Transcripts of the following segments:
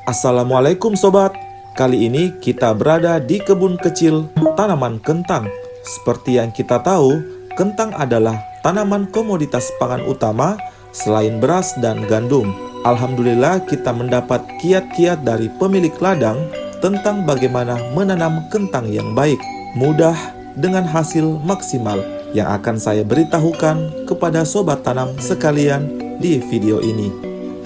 Assalamualaikum sobat. Kali ini kita berada di kebun kecil tanaman kentang. Seperti yang kita tahu, kentang adalah tanaman komoditas pangan utama selain beras dan gandum. Alhamdulillah kita mendapat kiat-kiat dari pemilik ladang tentang bagaimana menanam kentang yang baik, mudah, dengan hasil maksimal yang akan saya beritahukan kepada sobat tanam sekalian di video ini.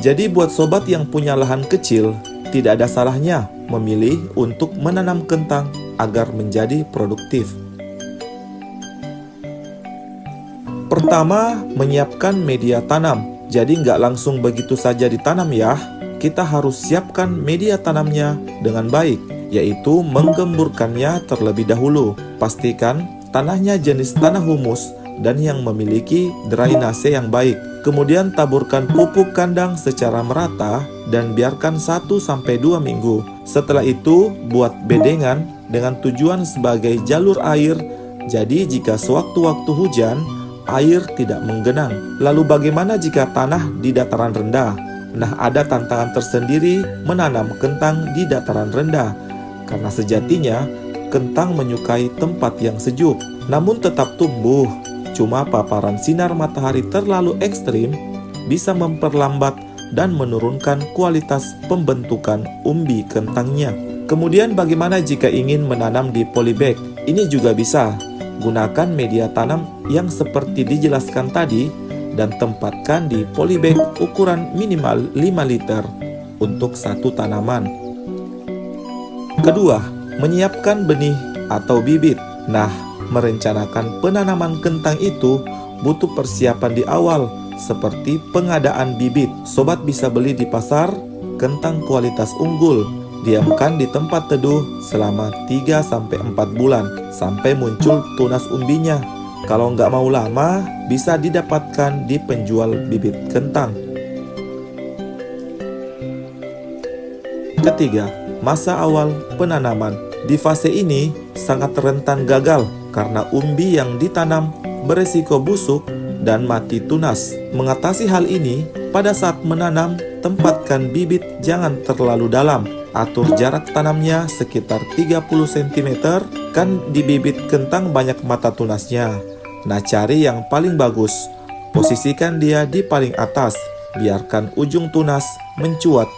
Jadi buat sobat yang punya lahan kecil, tidak ada salahnya memilih untuk menanam kentang agar menjadi produktif. Pertama, menyiapkan media tanam. Jadi nggak langsung begitu saja ditanam ya. Kita harus siapkan media tanamnya dengan baik, yaitu menggemburkannya terlebih dahulu. Pastikan tanahnya jenis tanah humus dan yang memiliki drainase yang baik. Kemudian taburkan pupuk kandang secara merata dan biarkan 1-2 minggu. Setelah itu, buat bedengan dengan tujuan sebagai jalur air. Jadi jika sewaktu-waktu hujan, air tidak menggenang. Lalu bagaimana jika tanah di dataran rendah? Nah, ada tantangan tersendiri menanam kentang di dataran rendah. Karena sejatinya, kentang menyukai tempat yang sejuk, namun tetap tumbuh. Cuma paparan sinar matahari terlalu ekstrim bisa memperlambat dan menurunkan kualitas pembentukan umbi kentangnya. Kemudian bagaimana jika ingin menanam di polybag? Ini juga bisa. Gunakan media tanam yang seperti dijelaskan tadi dan tempatkan di polybag ukuran minimal 5 liter untuk satu tanaman. Kedua, menyiapkan benih atau bibit. Nah, merencanakan penanaman kentang itu butuh persiapan di awal, seperti pengadaan bibit. Sobat bisa beli di pasar kentang kualitas unggul. Diamkan di tempat teduh selama 3-4 bulan sampai muncul tunas umbinya. Kalau nggak mau lama, bisa didapatkan di penjual bibit kentang. Ketiga, masa awal penanaman. Di fase ini sangat rentan gagal karena umbi yang ditanam beresiko busuk dan mati tunas. Mengatasi hal ini, pada saat menanam, tempatkan bibit jangan terlalu dalam. Atur jarak tanamnya sekitar 30 cm, kan di bibit kentang banyak mata tunasnya. Nah, cari yang paling bagus. Posisikan dia di paling atas, biarkan ujung tunas mencuat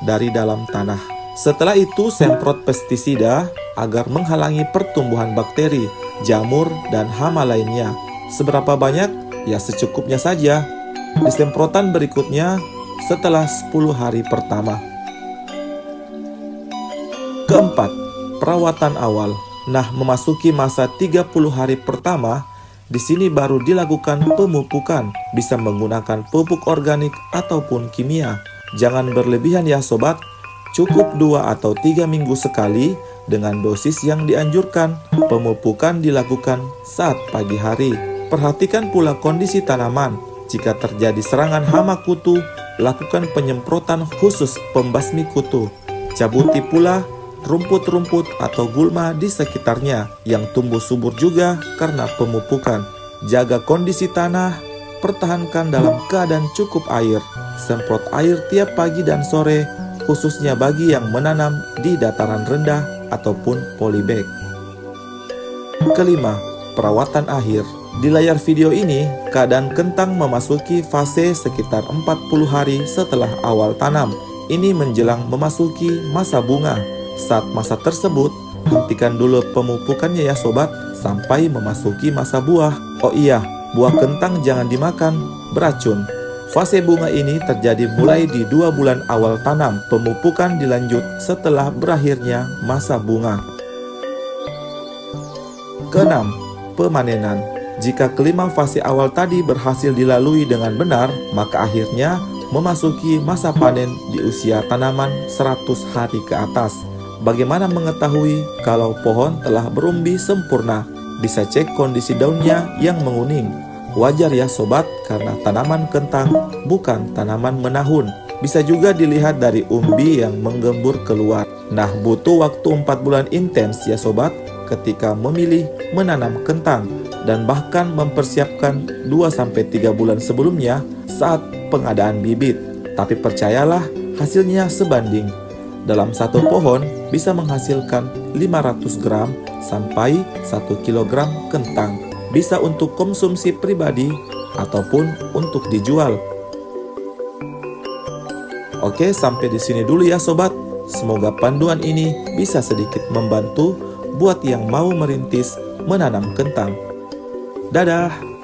dari dalam tanah. Setelah itu, semprot pestisida agar menghalangi pertumbuhan bakteri, jamur, dan hama lainnya. Seberapa banyak? Ya secukupnya saja. Di semprotan berikutnya setelah 10 hari pertama. Keempat, perawatan awal. Nah, memasuki masa 30 hari pertama, di sini baru dilakukan pemupukan. Bisa menggunakan pupuk organik ataupun kimia. Jangan berlebihan ya sobat. Cukup 2 atau 3 minggu sekali dengan dosis yang dianjurkan. Pemupukan dilakukan saat pagi hari. Perhatikan pula kondisi tanaman. Jika terjadi serangan hama kutu, lakukan penyemprotan khusus pembasmi kutu. Cabuti pula rumput-rumput atau gulma di sekitarnya yang tumbuh subur juga karena pemupukan. Jaga kondisi tanah, pertahankan dalam keadaan cukup air. Semprot air tiap pagi dan sore, khususnya bagi yang menanam di dataran rendah ataupun polybag. Kelima, perawatan akhir. Di layar video ini, keadaan kentang memasuki fase sekitar 40 hari setelah awal tanam. Ini menjelang memasuki masa bunga. Saat masa tersebut, hentikan dulu pemupukannya ya sobat, sampai memasuki masa buah. Oh iya, buah kentang jangan dimakan, beracun. Fase bunga ini terjadi mulai di 2 bulan awal tanam. Pemupukan dilanjut setelah berakhirnya masa bunga. Keenam, pemanenan. Jika kelima fase awal tadi berhasil dilalui dengan benar, maka akhirnya memasuki masa panen di usia tanaman 100 hari ke atas. Bagaimana mengetahui kalau pohon telah berumbi sempurna? Bisa cek kondisi daunnya yang menguning. Wajar ya sobat, karena tanaman kentang bukan tanaman menahun. Bisa juga dilihat dari umbi yang menggembur keluar. Nah, butuh waktu 4 bulan intens ya sobat ketika memilih menanam kentang, dan bahkan mempersiapkan 2-3 bulan sebelumnya saat pengadaan bibit. Tapi percayalah, hasilnya sebanding. Dalam satu pohon bisa menghasilkan 500 gram sampai 1 kilogram kentang. Bisa untuk konsumsi pribadi ataupun untuk dijual. Oke, sampai di sini dulu ya sobat. Semoga panduan ini bisa sedikit membantu buat yang mau merintis menanam kentang. Dadah!